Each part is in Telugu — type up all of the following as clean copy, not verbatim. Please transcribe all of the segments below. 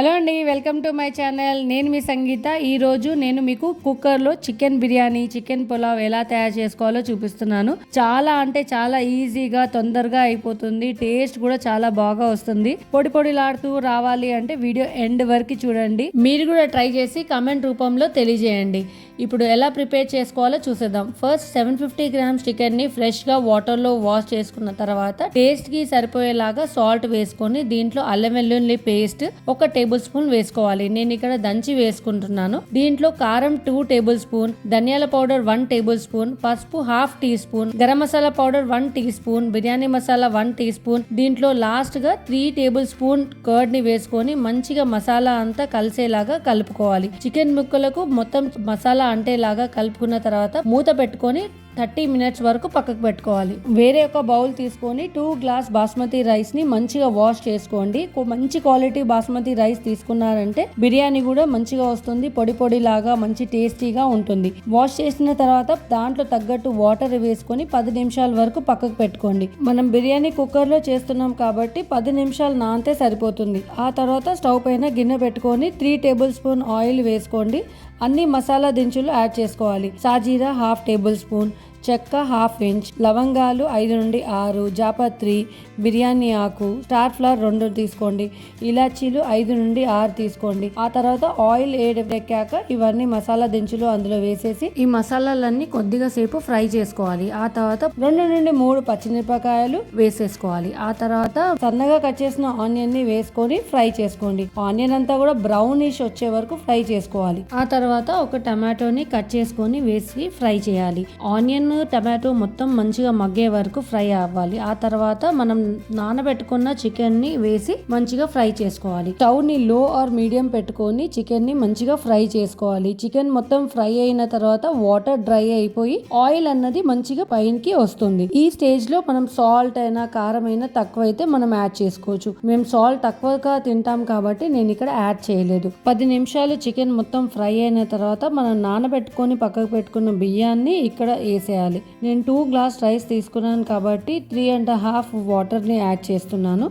హలో అండి, వెల్కమ్ టు మై ఛానల్. నేను మీ సంగీత. ఈరోజు నేను మీకు కుక్కర్లో చికెన్ బిర్యానీ, చికెన్ పులావ్ ఎలా తయారు చేసుకోవాలో చూపిస్తున్నాను. చాలా అంటే చాలా ఈజీగా తొందరగా అయిపోతుంది. టేస్ట్ కూడా చాలా బాగా వస్తుంది. పొడి పొడిలాడుతూ రావాలి అంటే వీడియో ఎండ్ వరకు చూడండి. మీరు కూడా ట్రై చేసి కామెంట్ రూపంలో తెలియజేయండి. ఇప్పుడు ఎలా ప్రిపేర్ చేసుకోవాలో చూసేద్దాం. ఫస్ట్ 750 గ్రామ్స్ చికెన్ని ఫ్రెష్గా వాటర్లో వాష్ చేసుకున్న తర్వాత టేస్ట్కి సరిపోయేలాగా సాల్ట్ వేసుకొని దీంట్లో అల్లం వెల్లుల్లి పేస్ట్ 1 టేబుల్ స్పూన్ వేసుకోవాలి. నేను ఇక్కడ దంచి వేసుకుంటున్నాను. దీంట్లో కారం 2 టేబుల్ స్పూన్, ధనియాల పౌడర్ 1 టేబుల్ స్పూన్, పసుపు 1/2 teaspoon, garam masala powder 1 teaspoon, biryani masala 1 teaspoon. దీంట్లో లాస్ట్ గా 3 టేబుల్ స్పూన్ కర్డ్ ని వేసుకొని మంచిగా మసాలా అంతా కలిసేలాగా కలుపుకోవాలి. చికెన్ ముక్కలకు మొత్తం మసాలా అంటేలాగా కలుపుకున్న తర్వాత మూత పెట్టుకొని 30 మినిట్స్ వరకు పక్కకు పెట్టుకోవాలి. వేరే ఒక బౌల్ తీసుకొని 2 గ్లాస్ బాస్మతి రైస్ ని మంచిగా వాష్ చేసుకోండి. మంచి క్వాలిటీ బాస్మతి రైస్ తీసుకున్నారంటే బిర్యానీ కూడా మంచిగా వస్తుంది. పొడి పొడి లాగా మంచి టేస్టీగా ఉంటుంది. వాష్ చేసిన తర్వాత దాంట్లో తగ్గట్టు వాటర్ వేసుకొని 10 నిమిషాల వరకు పక్కకు పెట్టుకోండి. మనం బిర్యానీ కుక్కర్ లో చేస్తున్నాం కాబట్టి 10 నిమిషాలు నానితే సరిపోతుంది. ఆ తర్వాత స్టవ్ పైన గిన్నె పెట్టుకొని 3 టేబుల్ స్పూన్ ఆయిల్ వేసుకోండి. అన్ని మసాలా దినుసులు యాడ్ చేసుకోవాలి. సాజీరా 1/2 టేబుల్ స్పూన్, చెక్క 1/2 ఇంచ్, లవంగాలు 5 నుండి 6, జాపత్రి, బిర్యానీ ఆకు, స్టార్ ఫ్లవర్ 2 తీసుకోండి, ఇలాచీలు 5 నుండి 6 తీసుకోండి. ఆ తర్వాత ఆయిల్ ఎక్కాక ఇవన్నీ మసాలా దినుసులు అందులో వేసేసి ఈ మసాలాలన్నీ కొద్దిగా సేపు ఫ్రై చేసుకోవాలి. ఆ తర్వాత 2 నుండి 3 పచ్చిమిరపకాయలు వేసేసుకోవాలి. ఆ తర్వాత సన్నగా కట్ చేసిన ఆనియన్ ని వేసుకొని ఫ్రై చేసుకోండి. ఆనియన్ అంతా కూడా బ్రౌనిష్ వచ్చే వరకు ఫ్రై చేసుకోవాలి. ఆ తర్వాత ఒక టమాటోని కట్ చేసుకొని వేసి ఫ్రై చేయాలి. ఆనియన్ టమాటో మొత్తం మంచిగా మగ్గే వరకు ఫ్రై అవ్వాలి. ఆ తర్వాత మనం నానబెట్టుకున్న చికెన్ ని వేసి మంచిగా ఫ్రై చేసుకోవాలి. స్టవ్ ని లో ఆర్ మీడియం పెట్టుకొని చికెన్ ని మంచిగా ఫ్రై చేసుకోవాలి. చికెన్ మొత్తం ఫ్రై అయిన తర్వాత వాటర్ డ్రై అయిపోయి ఆయిల్ అన్నది మంచిగా పైకి వస్తుంది. ఈ స్టేజ్ లో మనం సాల్ట్ అయినా కారం అయినా తక్కువైతే మనం యాడ్ చేసుకోవచ్చు. మేము సాల్ట్ తక్కువగా తింటాం కాబట్టి నేను ఇక్కడ యాడ్ చేయలేదు. 10 నిమిషాలు చికెన్ మొత్తం ఫ్రై అయిన తర్వాత మనం నానబెట్టుకొని పక్కకు పెట్టుకున్న బియ్యాన్ని ఇక్కడ వేసేయాలి. నేను 2 గ్లాస్ రైస్ తీసుకున్నాను కాబట్టి 3.5 వాటర్ని యాడ్ చేస్తున్నాను.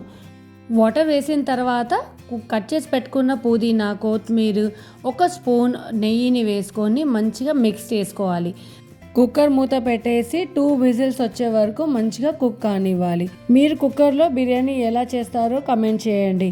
వాటర్ వేసిన తర్వాత కట్ చేసి పెట్టుకున్న పుదీనా, కొత్తిమీర, 1 స్పూన్ నెయ్యిని వేసుకొని మంచిగా మిక్స్ చేసుకోవాలి. కుక్కర్ మూత పెట్టేసి 2 విజిల్స్ వచ్చే వరకు మంచిగా కుక్ కానివ్వాలి. మీరు కుక్కర్లో బిర్యానీ ఎలా చేస్తారో కమెంట్ చేయండి.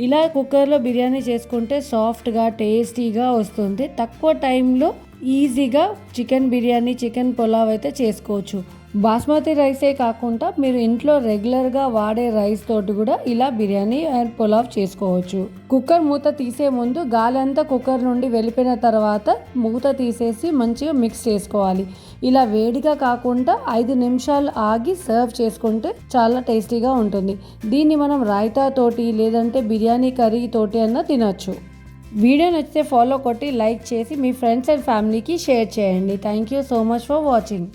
ఇలా కుక్కర్లో బిర్యానీ చేసుకుంటే సాఫ్ట్గా టేస్టీగా వస్తుంది. తక్కువ టైంలో ఈజీగా చికెన్ బిర్యానీ, చికెన్ పులావ్ అయితే చేసుకోవచ్చు. బాస్మతి రైసే కాకుండా మీరు ఇంట్లో రెగ్యులర్గా వాడే రైస్ తోటి కూడా ఇలా బిర్యానీ అండ్ పులావ్ చేసుకోవచ్చు. కుక్కర్ మూత తీసే ముందు గాలి అంతా కుక్కర్ నుండి వెళ్ళిపోయిన తర్వాత మూత తీసేసి మంచిగా మిక్స్ చేసుకోవాలి. ఇలా వేడిగా కాకుండా 5 నిమిషాలు ఆగి సర్వ్ చేసుకుంటే చాలా టేస్టీగా ఉంటుంది. దీన్ని మనం రైతా తోటి లేదంటే బిర్యానీ కర్రీ తోటి అన్నా తినొచ్చు. వీడియో నచ్చితే ఫాలో కొట్టి లైక్ చేసి మీ ఫ్రెండ్స్ అండ్ ఫ్యామిలీకి షేర్ చేయండి. Thank you so much for watching.